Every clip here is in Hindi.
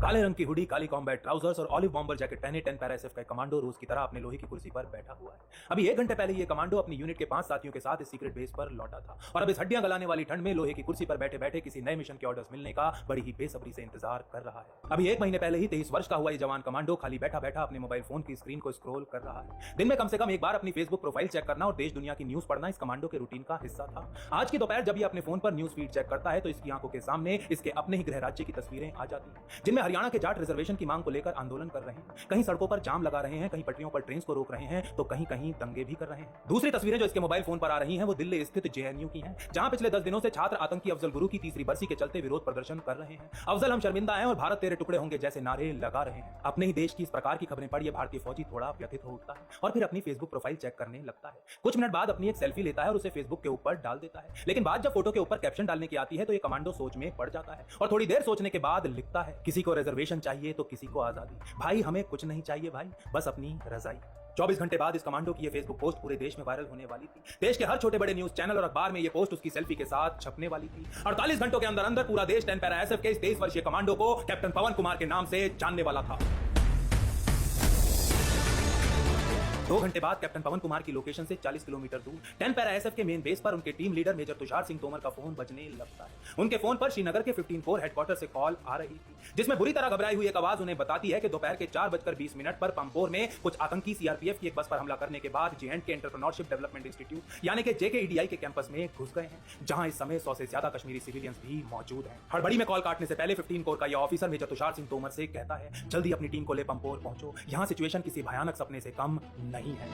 काले रंग की हुडी, काली कॉम्बैट ट्राउजर्स और ऑलिव बॉम्बर जैकेट पहने 10 पैरा एसएफ का कमांडो रोज की तरह अपने लोहे की कुर्सी पर बैठा हुआ है। अभी 1 घंटे पहले ये कमांडो अपनी यूनिट के 5 साथियों के साथ इस सीक्रेट बेस पर लौटा था और अब इस हड्डियां गलाने वाली ठंड में लोहे की कुर्सी पर बैठे बैठे किसी नए मिशन के ऑर्डर्स मिलने का बड़ी ही बेसब्री से इंतजार कर रहा है। अभी 1 महीने पहले ही 23 वर्ष का हुआ ये जवान कमांडो खाली बैठा बैठा अपने मोबाइल फोन की स्क्रीन को स्क्रॉल कर रहा है। दिन में कम से कम एक बार अपनी फेसबुक प्रोफाइल चेक करना और देश दुनिया की न्यूज पढ़ना इस कमांडो के रूटीन का हिस्सा था। आज की दोपहर जब ये अपने फोन पर न्यूज फीड चेक करता है तो इसकी आंखों के सामने इसके अपने ही गृह राज्य की तस्वीरें आ जाती हैं, जिनमें हरियाणा के जाट रिजर्वेशन की मांग को लेकर आंदोलन कर रहे हैं, कहीं सड़कों पर जाम लगा रहे हैं, कहीं पटरियों पर ट्रेन को रोक रहे हैं, तो कहीं कहीं दंगे भी कर रहे हैं। दूसरी तस्वीरें जो इसके मोबाइल फोन पर आ रही हैं वो दिल्ली स्थित जेएनयू की हैं, जहां पिछले 10 दिनों से छात्र आतंकी अफजल गुरु की तीसरी बरसी के चलते विरोध प्रदर्शन कर रहे हैं। अफजल हम शर्मिंदा हैं और भारत तेरे टुकड़े होंगे जैसे नारे लगा रहे हैं। अपने ही देश की इस प्रकार की खबरें पढ़ ये भारतीय फौजी थोड़ा व्यथित हो उठता है और फिर अपनी फेसबुक प्रोफाइल चेक करने लगता है। कुछ मिनट बाद अपनी एक सेल्फी लेता है और उसे फेसबुक के ऊपर डाल देता है, लेकिन बात जब फोटो के ऊपर कैप्शन डालने की आती है तो ये कमांडो सोच में पड़ जाता है और थोड़ी देर सोचने के बाद लिखता है, किसी को रिजर्वेशन चाहिए तो किसी को आजादी, भाई हमें कुछ नहीं चाहिए भाई, बस अपनी रजाई। 24 घंटे बाद इस कमांडो की ये फेसबुक पोस्ट पूरे देश में वायरल होने वाली थी। देश के हर छोटे बड़े न्यूज चैनल और अखबार में ये पोस्ट उसकी सेल्फी के साथ छपने वाली थी। 48 घंटों के अंदर अंदर पूरा देश 10 पैरा एसएफ के इस 23 वर्षीय कमांडो को कैप्टन पवन कुमार के नाम से जानने वाला था। 2 घंटे बाद कैप्टन पवन कुमार की लोकेशन से 40 किलोमीटर दूर 10 पैरा एसएफ के मेन बेस पर उनके team leader major Tushar Singh Tomar का फोन बजने लगता है। उनके फोन पर श्रीनगर के 15 कोर हेडक्वार्टर से कॉल आ रही थी, जिसमें बुरी तरह घबराई हुई एक आवाज उन्हें बताती है कि दोपहर के 4:20 पर पंपोर में कुछ आतंकी सीआरपीएफ की एक बस पर हमला करने के बाद जे&के एंटरप्रेन्योरशिप डेवलपमेंट इंस्टीट्यूट यानी कि जेकेईडीआई के कैंपस में घुस गए हैं, जहां इस समय 100 से ज्यादा कश्मीरी सिविलियंस भी मौजूद हैं। हड़बड़ी में कॉल काटने से पहले 15 कोर का यह ऑफिसर मेजर तुषार सिंह तोमर से कहता है, जल्दी अपनी टीम को ले पंपोर पहुंचो, यहां सिचुएशन किसी भयानक सपने से कम नहीं है।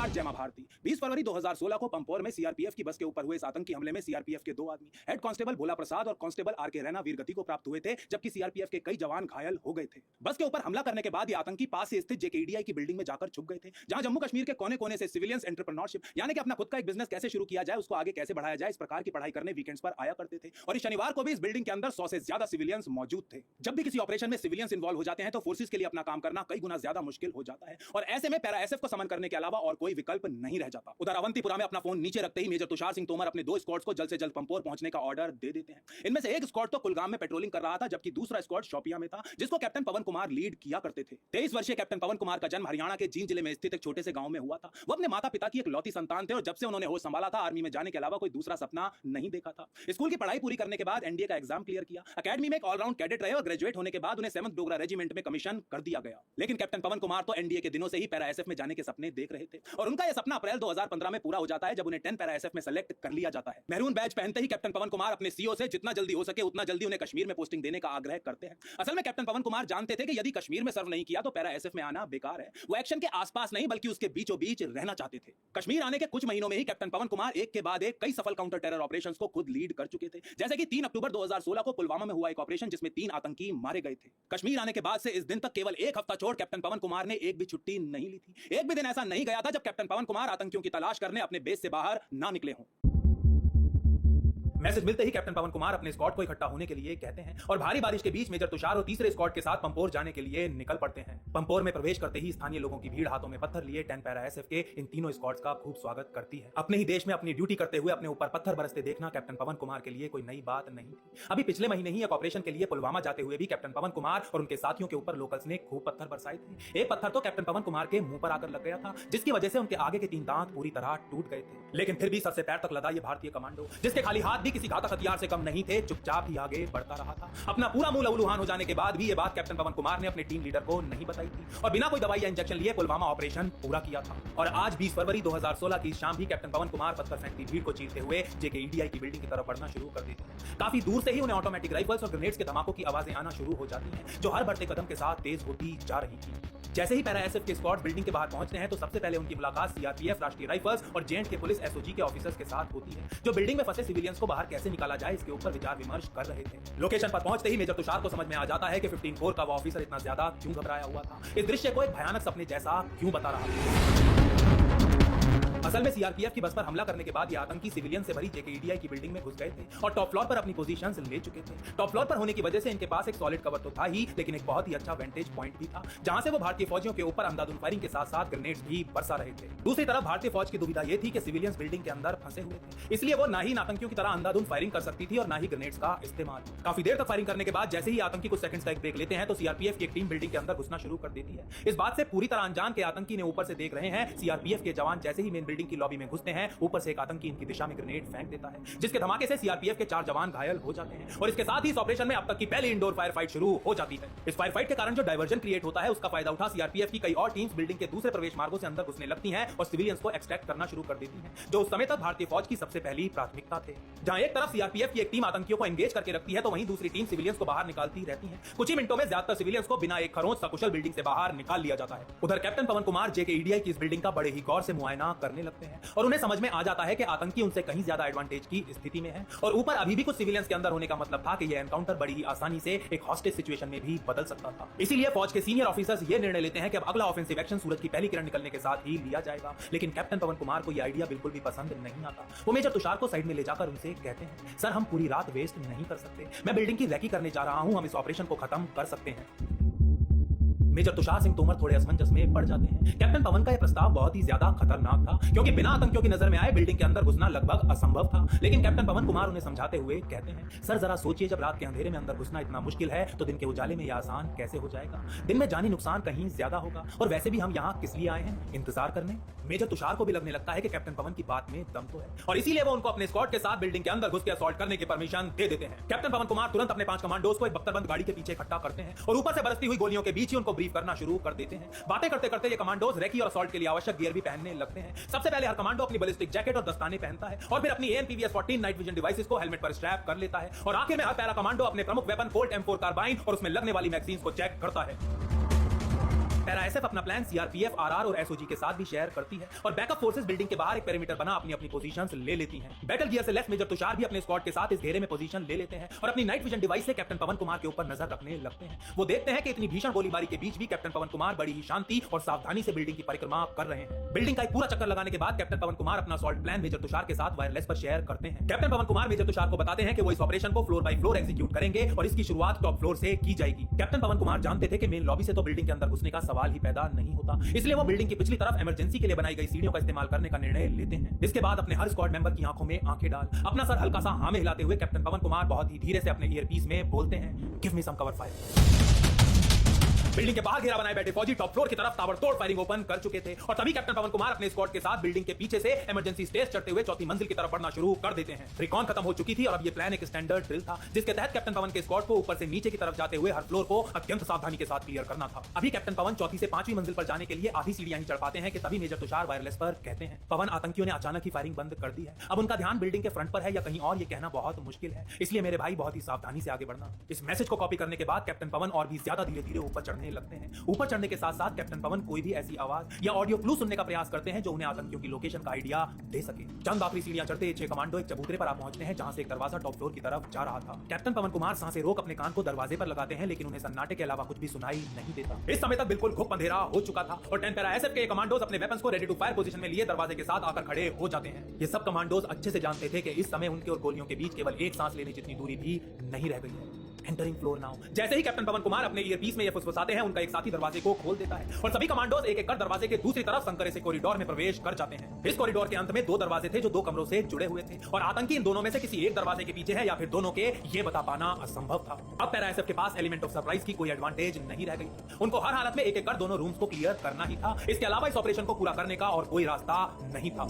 जय मां भारती। 20 फरवरी 2016 को पंपोर में सीआरपीएफ की बस के ऊपर हुए इस आतंकी हमले में सीआरपीएफ के 2 आदमी हेड कांस्टेबल भोला प्रसाद और कांस्टेबल आरके रैना वीरगति को प्राप्त हुए थे, जबकि सीआरपीएफ के कई जवान घायल हो गए थे। बस के ऊपर हमला करने के बाद ये आतंकी पास से स्थित जेकेईडीआई की बिल्डिंग में जाकर छुप गए थे, जहां जम्मू कश्मीर के कोने कोने से सिविलियंस एंटरप्रेन्योरशिप यानी कि अपना खुद का एक बिजनेस कैसे शुरू किया जाए, उसको आगे कैसे बढ़ाया जाए, इस प्रकार की पढ़ाई करने वीकेंड्स पर आया करते थे। और इस शनिवार को भी इस बिल्डिंग के अंदर 100 से ज्यादा सिविलियंस मौजूद थे। जब भी किसी ऑपरेशन में सिविलियंस इन्वॉल्व हो जाते हैं तो फोर्सेस के लिए अपना काम करना कई गुना ज्यादा मुश्किल हो जाता है और ऐसे में पैरा एसएफ को समन करने के अलावा और कोई विकल्प नहीं रह जाता। उधर अवंतीपुरा में अपना फोन नीचे रखते ही मेजर तुषार सिंह तोमर अपने 2 स्क्वाड्स को जल्द से जल्द पंपोर पहुंचने का ऑर्डर दे देते हैं। इनमें से एक स्क्वाड तो कुलगाम में पेट्रोलिंग कर रहा था, जबकि दूसरा स्क्वाड शोपियां में था, जिसको कैप्टन पवन कुमार लीड किया करते थे। 23 वर्षीय कैप्टन पवन कुमार का जन्म हरियाणा के जींद जिले में स्थित एक छोटे से गांव में हुआ था। वो अपने माता पिता की एक लौती संतान थे और जब से उन्होंने होश संभाला था आर्मी में जाने के अलावा कोई दूसरा सपना नहीं देखा था। स्कूल की पढ़ाई पूरी करने के बाद एनडीए का एग्जाम क्लियर किया, अकेडमी में एक ऑलराउंड कैडेट रहे और ग्रेजुएट होने के बाद उन्हें 7th डोगरा रेजिमेंट में कमीशन कर दिया गया। लेकिन कैप्टन पवन कुमार तो एनडीए के दिनों से ही पैरा एसएफ में जाने के सपने देख रहे थे और उनका यह सपना अप्रैल 2015 में पूरा हो जाता है, जब उन्हें 10 पैरा एसएफ में सेलेक्ट कर लिया जाता है। मैरून बैच पहनते ही कैप्टन पवन कुमार अपने सीओ से जितना जल्दी हो सके उतना जल्दी उन्हें कश्मीर में पोस्टिंग देने का आग्रह करते हैं। असल में कैप्टन पवन कुमार जानते थे कि यदि कश्मीर में सर्व नहीं किया तो पैरा एसएफ में आना बेकार है। वो एक्शन के आसपास नहीं बल्कि उसके बीचों बीच रहना चाहते थे। कश्मीर आने के कुछ महीनों में ही कैप्टन पवन कुमार एक के बाद एक कई सफल काउंटर टेरर ऑपरेशंस को खुद लीड कर चुके थे, जैसे कि 3 अक्टूबर 2016 को पुलवामा में हुआ एक ऑपरेशन जिसमें 3 आतंकी मारे गए थे। कश्मीर आने के बाद से इस दिन तक केवल 1 हफ्ता छोड़ कैप्टन पवन कुमार ने एक भी छुट्टी नहीं ली थी। एक भी दिन ऐसा नहीं गया था जब कैप्टन पवन कुमार आतंकियों की तलाश करने अपने बेस से बाहर ना निकले हों। मैसेज मिलते ही कैप्टन पवन कुमार अपने स्क्वाड को इकट्ठा होने के लिए कहते हैं और भारी बारिश के बीच मेजर तुषार और तीसरे स्क्वाड के साथ पंपोर जाने के लिए निकल पड़ते हैं। पंपोर में प्रवेश करते ही स्थानीय लोगों की भीड़ हाथों में पत्थर लिए 10 पैरा एसएफ के इन तीनों स्क्वाड्स का खूब स्वागत करती है। अपने ही देश में अपनी ड्यूटी करते हुए अपने ऊपर पत्थर बरसते देखना कैप्टन पवन कुमार के लिए कोई नई बात नहीं थी। अभी पिछले महीने ही एक ऑपरेशन के लिए पुलवामा जाते हुए भी कैप्टन पवन कुमार और उनके साथियों के ऊपर लोकल्स ने खूब पत्थर बरसाए थे। एक पत्थर तो कैप्टन पवन कुमार के मुंह पर आकर लग गया था, जिसकी वजह से उनके आगे के 3 दांत पूरी तरह टूट गए थे। लेकिन फिर भी सर से पैर तक लदा ये भारतीय कमांडो, जिसके खाली हाथ भी किसी घातक हथियार से कम नहीं थे, चुपचाप ही आगे बढ़ता रहा था। अपना पूरा मुंह लहूलुहान हो जाने के बाद भी ये बात कैप्टन पवन कुमार ने अपने टीम लीडर को नहीं बताई थी और बिना कोई दवाई या इंजेक्शन लिए पुलवामा ऑपरेशन पूरा किया था। और आज 20 फरवरी 2016 की शाम भी कैप्टन पवन कुमार पत्थर फेंकती भीड़ को चीरते हुए जेकेईडीआई की बिल्डिंग की तरफ बढ़ना शुरू कर देते हैं। काफी दूर से ही उन्हें ऑटोमेटिक राइफल्स और ग्रेनेड्स के धमाकों की आवाजें आना शुरू हो जाती हैं, जो हर बढ़ते कदम के साथ तेज होती जा रही थी। जैसे ही पैरा एसएफ के स्क्वाड बिल्डिंग के बाहर पहुंचते हैं तो सबसे पहले उनकी मुलाकात सीआरपीएफ, राष्ट्रीय राइफल्स और जे&के पुलिस एसओजी के ऑफिसर्स के साथ होती है, जो बिल्डिंग में फंसे सिविलियंस को बाहर कैसे निकाला जाए इसके ऊपर विचार विमर्श कर रहे थे। लोकेशन पर पहुंचते ही मेजर तुषार को समझ में आ जाता है कि 15 कोर का वो ऑफिसर इतना ज्यादा क्यों घबराया हुआ था, इस दृश्य को एक भयानक सपने जैसा क्यों बता रहा था। असल में सीआरपीएफ की बस पर हमला करने के बाद ये आतंकी सिविलियन से भरी जेकेईडीआई की बिल्डिंग में घुस गए थे और टॉप फ्लोर पर अपनी पोजीशंस ले चुके थे। टॉप फ्लोर पर होने की वजह से इनके पास एक सॉलिड कवर तो था ही, लेकिन एक बहुत ही अच्छा वेंटेज पॉइंट भी था जहां से वो भारतीय फौजियों के ऊपर अंधाधुंध फायरिंग के साथ साथ ग्रेनेड्स भी बरसा रहे थे। दूसरी तरफ भारतीय फौज की दुविधा ये थी कि सिविलियंस बिल्डिंग के अंदर फंसे हुए थे, इसलिए वो ना ही आतंकियों की तरह अंधाधुंध फायरिंग कर सकती थी और ना ही ग्रेनेड्स का इस्तेमाल। काफी देर तक फायरिंग करने के बाद जैसे ही आतंकी कुछ सेकंड्स का एक ब्रेक लेते हैं तो सीआरपीएफ की एक टीम बिल्डिंग के अंदर घुसना शुरू कर देती है। इस बात से पूरी तरह अनजान के आतंकी ने ऊपर से देख रहे हैं सीआरपीएफ के जवान जैसे ही मेन बिल्डिंग की लॉबी में घुसते हैं, ऊपर से एक आतंकी इनकी दिशा में ग्रेनेड फेंक देता है, जिसके धमाके से सीआरपीएफ के 4 जवान घायल हो जाते हैं और इसके साथ ही इस ऑपरेशन में अब तक की पहली इंडोर फायर फाइट शुरू हो जाती है। इस फायर फाइट के कारण जो डायवर्जन क्रिएट होता है उसका फायदा उठा सीआरपीएफ की कई और टीम्स बिल्डिंग के दूसरे प्रवेश मार्गों से अंदर घुसने लगती हैं और सिविलियंस को एक्सट्रैक्ट करना शुरू कर देती हैं, जो उस समय तक भारतीय फौज की सबसे पहली प्राथमिकता थे। जहां एक तरफ सीआरपीएफ की एक टीम आतंकियों को एंगेज करके रखती है तो वहीं दूसरी टीम सिविलियंस को बाहर निकालती रहती है। कुछ ही मिनटों में ज्यादातर सिविलियंस को बिना एक खरोंच सकुशल बिल्डिंग से बाहर निकाल लिया जाता है। उधर कैप्टन पवन कुमार जेकेईडीआई की इस बिल्डिंग का बड़े ही गौर से मुआयना करने लगते हैं और उन्हें समझ में आ जाता है कि आतंकी उनसे कहीं ज्यादा एडवांटेज की स्थिति में है और ऊपर अभी भी कुछ सिविलियंस के अंदर होने का मतलब था कि यह एनकाउंटर बड़ी ही आसानी से एक हॉस्टेज सिचुएशन में भी बदल सकता था। इसीलिए फौज के सीनियर ऑफिसर्स ये निर्णय लेते हैं कि अब अगला ऑफेंसिव एक्शन सूरज की पहली किरण निकलने के साथ ही लिया जाएगा। लेकिन कैप्टन पवन कुमार को यह आइडिया बिल्कुल भी पसंद नहीं आता। वो मेजर तुषार को साइड में ले जाकर उनसे कहते हैं, सर हम पूरी रात वेस्ट नहीं कर सकते, मैं बिल्डिंग की रैकी करने जा रहा हूं, हम इस ऑपरेशन को खत्म कर सकते हैं। मेजर तुषार सिंह तोमर थोड़े असमंजस में पड़ जाते हैं। कैप्टन पवन का यह प्रस्ताव बहुत ही ज्यादा खतरनाक था क्योंकि बिना आतंकियों की नजर में आए बिल्डिंग के अंदर घुसना लगभग असंभव था। लेकिन कैप्टन पवन कुमार उन्हें समझाते हुए कहते हैं, सर जरा सोचिए, जब रात के अंधेरे में अंदर घुसना इतना मुश्किल है तो दिन के उजाले में यह आसान कैसे हो जाएगा। दिन में जानी नुकसान कहीं ज्यादा होगा और वैसे भी हम यहाँ किस लिए आए हैं, इंतजार करने। मेजर तुषार को भी लगने लगता है कि कैप्टन पवन की बात में दम तो है और इसीलिए वो उनको अपने स्क्वाड के साथ बिल्डिंग के अंदर घुस के असॉल्ट करने की परमिशन दे देते हैं। कैप्टन पवन कुमार तुरंत अपने 5 कमांडोज को एक बख्तरबंद गाड़ी के पीछे इकट्ठा करते हैं और ऊपर से बरसती हुई गोलियों के बीच ही उनको ब्रीफ करना शुरू कर देते हैं। बातें करते करते ये कमांडोज रेकी और असॉल्ट के लिए आवश्यक गियर भी पहनने लगते हैं। सबसे पहले हर कमांडो अपनी बैलिस्टिक जैकेट और दस्ताने पहनता है और फिर अपनी AN/PVS-14 नाइट विजन डिवाइसेस को हेलमेट पर स्ट्रैप कर लेता है और आखिर में हर पैरा कमांडो अपने प्रमुख वेपन कोल्ट M4 कार्बाइन और उसमें लगने वाली मैगजीन्स को चेक करता है। पैरा एसएफ अपना प्लान सीआरपीएफ, आरआर और एसओजी के साथ भी शेयर करती है और बैकअप फोर्सेस बिल्डिंग के बाहर एक पेरीमीटर बना अपनी अपनी पोजीशंस ले लेती हैं। बैटल गियर से लेफ्ट मेजर तुषार भी अपने स्क्वाड के साथ इस घेरे में पोजीशन ले लेते हैं और अपनी नाइट विजन डिवाइस से कैप्टन पवन कुमार के ऊपर नजर रखने लगते हैं। वो देखते हैं कि इतनी भीषण गोलीबारी के बीच भी कैप्टन पवन कुमार बड़ी ही शांति और सावधानी से बिल्डिंग की परिक्रमा कर रहे हैं। बिल्डिंग का एक पूरा चक्कर लगाने के बाद कैप्टन पवन कुमार अपना असॉल्ट प्लान मेजर तुषार के साथ वायरलेस पर शेयर करते हैं। कैप्टन पवन कुमार मेजर तुषार को बताते हैं कि वो इस ऑपरेशन को फ्लोर बाय फ्लोर एग्जीक्यूट करेंगे और इसकी शुरुआत टॉप फ्लोर से की जाएगी। कैप्टन पवन कुमार जानते थे कि मेन लॉबी से तो बिल्डिंग के अंदर घुसने का सवाल ही पैदा नहीं होता, इसलिए वो बिल्डिंग की पिछली तरफ इमरजेंसी के लिए बनाई गई सीढ़ियों का इस्तेमाल करने का निर्णय लेते हैं। इसके बाद अपने हर स्क्वाड मेंबर की आंखों में आंखें डाल अपना सर हल्का सा हाँ में हिलाते हुए कैप्टन पवन कुमार बहुत ही धीरे से अपने ईयरपीस में बोलते हैं, गिव मी सम कवर फायर। बिल्डिंग के बाहर घेरा बनाए बैठे फौजी टॉप फ्लोर की तरफ ताबड़तोड़ फायरिंग ओपन कर चुके थे और तभी कैप्टन पवन कुमार अपने स्क्वाड के साथ बिल्डिंग के पीछे से इमरजेंसी स्टेज चढ़ते हुए चौथी मंजिल की तरफ बढ़ना शुरू कर देते हैं। रिकॉन खत्म हो चुकी थी और अब ये प्लान एक स्टैंडर्ड ड्रिल था जिसके तहत कैप्टन पवन के स्क्वाड को ऊपर से नीचे की तरफ जाते हुए हर फ्लोर को अत्यंत सावधानी के साथ क्लियर करना था। अभी कैप्टन पवन चौथी से 5वीं मंजिल पर जाने के लिए आधी सीढ़ियां ही चढ़ पाते हैं कि तभी मेजर तुषार वायरलेस पर कहते हैं, पवन आतंकियों ने अचानक ही फायरिंग बंद कर दी है, अब उनका ध्यान बिल्डिंग के फ्रंट पर है या कहीं और, ये कहना बहुत मुश्किल है, इसलिए मेरे भाई बहुत ही सावधानी से आगे बढ़ना। इस मैसेज को कॉपी करने के बाद कैप्टन पवन और भी ज्यादा धीरे धीरे ऊपर चढ़ने लगते हैं। ऊपर चढ़ने के साथ साथ कैप्टन पवन कोई भी ऐसी आवाज या ऑडियो क्लू सुनने का प्रयास करते हैं जो उन्हें आतंकियों की लोकेशन का आइडिया दे सके। चंद आखिरी सीढ़ियां चढ़ते 6 कमांडो एक चबूतरे पर आ पहुंचते हैं जहां से एक दरवाजा टॉप फ्लोर की तरफ जा रहा था। कैप्टन पवन कुमार सांसें रोक अपने कान को दरवाजे पर लगाते हैं लेकिन उन्हें सन्नाटे के अलावा कुछ भी सुनाई नहीं देता। इस समय तक बिल्कुल घुप अंधेरा हो चुका था और 10 पैरा एसएफ के कमांडोज अपने वेपन्स को रेडी टू फायर पोजीशन में लिए दरवाजे के साथ आकर खड़े हो जाते हैं। ये सब कमांडोज अच्छे से जानते थे कि इस समय उनके और गोलियों के बीच केवल एक सांस लेने जितनी दूरी भी नहीं रह गई है। Entering floor now. जैसे ही कैप्टन पवन कुमार अपने ईयरपीस में ये फुसफुसाते हैं, उनका एक साथी दरवाजे को खोल देता है और सभी कमांडोज एक एक कर दरवाजे के दूसरी तरफ संकरे से कॉरिडोर में प्रवेश कर जाते हैं। इस कॉरिडोर के अंत में 2 दरवाजे थे जो 2 कमरों से जुड़े हुए थे और आतंकी इन दोनों में से किसी एक दरवाजे के पीछे है या फिर दोनों के, ये बता पाना असंभव था। अब पैरा एसएफ के पास एलिमेंट ऑफ सरप्राइज की कोई एडवांटेज नहीं रह गई। उनको हर हालत में एक एक कर दोनों रूम्स को क्लियर करना ही था। इसके अलावा इस ऑपरेशन को पूरा करने का और कोई रास्ता नहीं था।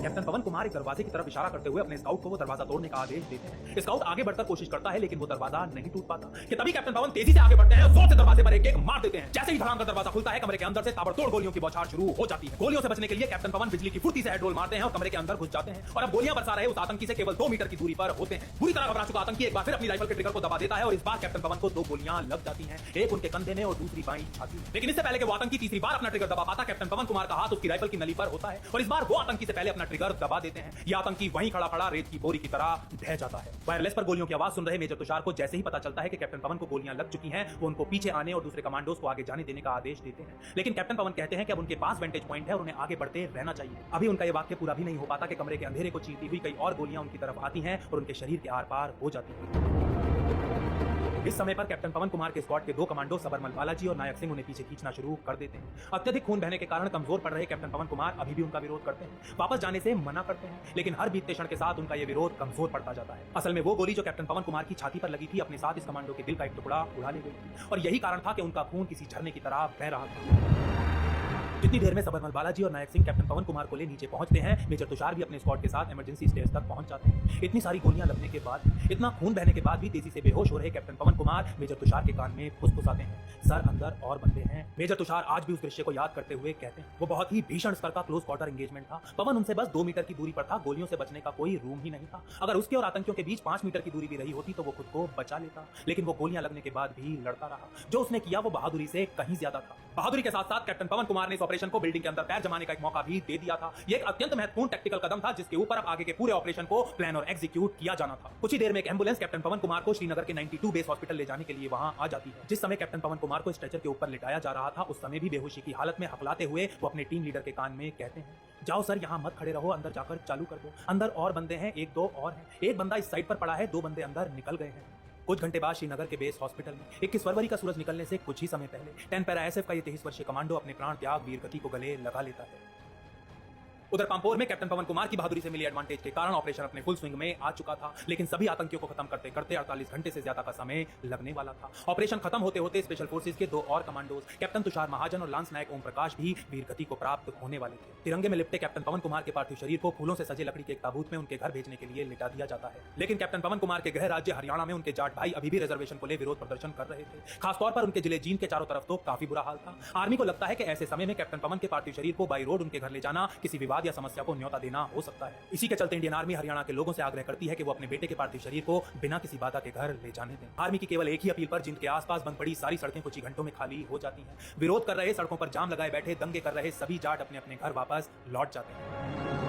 कैप्टन पवन कुमार एक दरवाजे की तरफ इशारा करते हुए अपने स्काउट को वो दरवाजा तोड़ने का आदेश देते हैं। स्काउट आगे बढ़कर कोशिश करता है लेकिन वो दरवाजा नहीं टूट पाता कि तभी कैप्टन पवन तेजी से आगे बढ़ते हैं, जोर से दरवाजे पर एक मार देते हैं। जैसे ही धड़ाम का दरवाजा खुलता है, कमरे के अंदर से ताबड़तोड़ गोलियों की बौछार शुरू हो जाती है। गोलियों से बचने के लिए कैप्टन पवन बिजली की फुर्ती से हेड रोल मारते हैं और कमरे के अंदर घुस जाते हैं और अब गोलियां बरसा रहे उस आतंकी से केवल 2 मीटर की दूरी पर होते हैं। पूरी तरह घबरा चुका आतंकी एक बार फिर अपनी राइफल के ट्रिगर को दबा देता है और इस बार कैप्टन पवन को 2 गोलियां लग जाती हैं, एक उनके कंधे में और दूसरी बाईं छाती में। लेकिन इससे पहले कि वो आतंकी तीसरी बार अपना ट्रिगर दबा पाता, कैप्टन पवन कुमार का हाथ उसकी राइफल की नली पर होता है और इस बार वो आतंकी से पहले अपना ट्रिगर दबा देते हैं, ये आतंकी वहीं खड़ा खड़ा रेत की बोरी की तरह ढह जाता है। वायरलेस पर गोलियों की आवाज सुन रहे मेजर तुषार को जैसे ही पता चलता है कि कैप्टन पवन को गोलियां लग चुकी हैं, वो उनको पीछे आने और दूसरे कमांडोज को आगे जाने देने का आदेश देते हैं। लेकिन कैप्टन पवन कहते हैं कि अब उनके पास वेंटेज पॉइंट है और उन्हें आगे बढ़ते रहना चाहिए। अभी उनका ये वाक्य पूरा भी नहीं हो पाता कि कमरे के अंधेरे को चीरती हुई कई और गोलियां उनकी तरफ आती हैं और उनके शरीर के आर पार हो जाती हैं। इस समय पर कैप्टन पवन कुमार के स्क्वाड के 2 कमांडो सबरमल बालाजी और नायक सिंह उन्हें पीछे खींचना शुरू कर देते हैं। अत्यधिक खून बहने के कारण कमजोर पड़ रहे कैप्टन पवन कुमार अभी भी उनका विरोध करते हैं, वापस जाने से मना करते हैं, लेकिन हर बीतते क्षण के साथ उनका यह विरोध कमजोर पड़ता जाता है। असल में वो गोली जो कैप्टन पवन कुमार की छाती पर लगी थी, अपने साथ इस कमांडो के दिल का एक टुकड़ा उड़ा ले गई थी और यही कारण था कि उनका खून किसी झरने की तरह बह रहा था। जितनी देर में सबरमल बालाजी और नायक सिंह कैप्टन पवन कुमार को ले नीचे पहुंचते हैं, मेजर तुषार भी अपने स्क्वाड के साथ इमरजेंसी स्टेज तक पहुंच जाते हैं। इतनी सारी गोलियां लगने के बाद, इतना खून बहने के बाद भी तेजी से बेहोश हो रहे कैप्टन पवन कुमार मेजर तुषार के कान में फुसफुसाते हैं, सर अंदर और बंदे हैं। मेजर तुषार आज भी उस दृश्य को याद करते हुए कहते हैं, वो बहुत ही भीषण स्तर का क्लोज क्वार्टर एंगेजमेंट था। पवन उनसे बस 2 मीटर की दूरी पर था, गोलियों से बचने का कोई रूम ही नहीं था। अगर उसके और आतंकियों के बीच 5 मीटर की दूरी भी रही होती तो वो खुद को बचा लेता, लेकिन वो गोलियां लगने के बाद भी लड़ता रहा। जो उसने किया वो बहादुरी से कहीं ज्यादा था। बहादुरी के साथ साथ कैप्टन पवन कुमार ने इस ऑपरेशन को बिल्डिंग के अंदर पैर जमाने का एक मौका भी दे दिया था। ये एक अत्यंत महत्वपूर्ण टेक्टिकल कदम था जिसके ऊपर अब आगे के पूरे ऑपरेशन को प्लान और एग्जीक्यूट किया जाना था। कुछ ही देर में एक एम्बुलेंस कैप्टन पवन कुमार को श्रीनगर के 92 बेस हॉस्पिटल ले जाने के लिए वहां आ जाती है। जिस समय कैप्टन पवन कुमार को स्ट्रेचर के ऊपर लिटाया जा रहा था, उस समय भी बेहोशी की हालत में हकलाते हुए वो अपने टीम लीडर के कान में कहते हैं, जाओ सर यहाँ मत खड़े रहो, अंदर जाकर चालू कर दो। अंदर और बंदे हैं, 1-2 और हैं। एक बंदा इस साइड पर पड़ा है, 2 बंदे अंदर निकल गए हैं। कुछ घंटे बाद श्रीनगर के बेस हॉस्पिटल में 21 फरवरी का सूरज निकलने से कुछ ही समय पहले 10 पैरा एसएफ का ये 23 वर्षीय कमांडो अपने प्राण त्याग वीर गति को गले लगा लेता है। उधर पांपोर में कैप्टन पवन कुमार की बहादुरी से मिली एडवांटेज के कारण ऑपरेशन अपने फुल स्विंग में आ चुका था, लेकिन सभी आतंकियों को खत्म करते करते 48 घंटे से ज्यादा का समय लगने वाला था। ऑपरेशन खत्म होते होते स्पेशल फोर्सेज के 2 और कमांडोज कैप्टन तुषार महाजन और लांस नायक ओम प्रकाश भी वीर गति को प्राप्त होने वाले थे। तिरंगे में लिपटे कैप्टन पवन कुमार के पार्थिव शरीर को फूलों से सजे लकड़ी के एक ताबूत में उनके घर भेजने के लिए लिटा दिया जाता है। लेकिन कैप्टन पवन कुमार के गृह राज्य हरियाणा में उनके जाट भाई अभी भी रिजर्वेशन को ले विरोध प्रदर्शन कर रहे थे। खासतौर पर उनके जिले जींद के चारों तरफ तो काफी बुरा हाल था। आर्मी को लगता है कि ऐसे समय में कैप्टन पवन के पार्थिव शरीर को बाई रोड उनके घर ले जाना किसी विवाद या समस्या को न्योता देना हो सकता है। इसी के चलते इंडियन आर्मी हरियाणा के लोगों से आग्रह करती है कि वो अपने बेटे के पार्थिव शरीर को बिना किसी बाधा के घर ले जाने दें। आर्मी की केवल एक ही अपील पर जिनके आसपास बंद पड़ी सारी सड़कें कुछ ही घंटों में खाली हो जाती हैं। विरोध कर रहे, सड़कों पर जाम लगाए बैठे, दंगे कर रहे सभी जाट अपने अपने घर वापस लौट जाते हैं।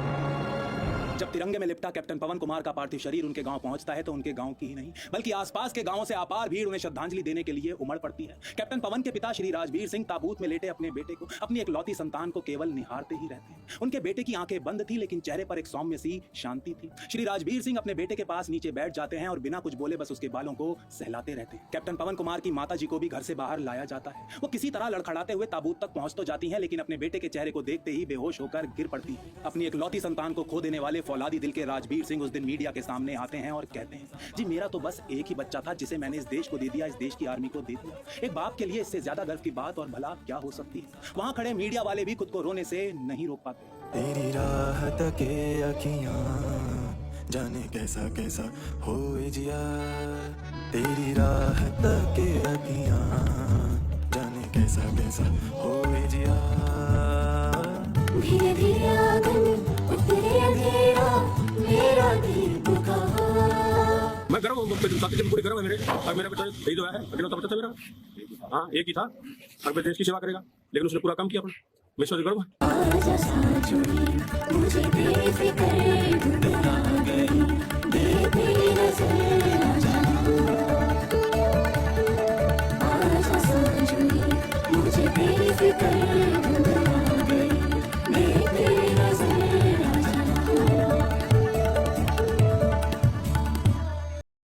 जब तिरंगे में लिपटा कैप्टन पवन कुमार का पार्थिव शरीर उनके गांव पहुंचता है तो उनके गांव की ही नहीं बल्कि आसपास के गांवों से अपार भीड़ उन्हें श्रद्धांजलि देने के लिए उमड़ पड़ती है। कैप्टन पवन के पिता श्री राजवीर सिंह ताबूत में लेटे अपने बेटे को, अपनी इकलौती संतान को केवल निहारते ही रहते हैं। उनके बेटे की आंखें बंद थी लेकिन चेहरे पर एक सौम्य सी शांति थी। श्री राजवीर सिंह अपने बेटे के पास नीचे बैठ जाते हैं और बिना कुछ बोले बस उसके बालों को सहलाते रहते हैं। कैप्टन पवन कुमार की माता जी को भी घर से बाहर लाया जाता है। वो किसी तरह लड़खड़ाते हुए ताबूत तक पहुंच तो जाती हैं, लेकिन अपने बेटे के चेहरे को देखते ही बेहोश होकर गिर पड़ती है। अपनी इकलौती संतान को खो देने वाले फौलादी दिल के राजवीर सिंह उस दिन मीडिया के सामने आते हैं और कहते हैं, जी मेरा तो बस एक ही बच्चा था जिसे मैंने इस देश को दे दिया, इस देश की आर्मी को दे दिया। एक बाप के लिए इससे ज्यादा गर्व की बात और भला क्या हो सकती है। वहां खड़े मीडिया वाले भी खुद को रोने से नहीं रोक पाते। तेरी राहत के अखियां जाने कैसा कैसा होए जिया, तेरी राहत के अखियां जाने कैसा कैसा होए जिया। धीरे धीरे आंगन उतरे अंधेरा मेरा दिल दुखा। मैं गर्व हूँ, पूरी गर्व है मेरे। और मेरा बच्चा शहीद हुआ है, अकेला बच्चा था मेरा। हाँ, एक ही था, अब देश की सेवा करेगा, लेकिन उसने पूरा काम किया अपना। मैं सोच गर्व है। आजा साजोरी मुझे बेफिक्र दुनिया गई, बेबी नजर आ जाओ। आजा साजोरी मुझे बेफिक्र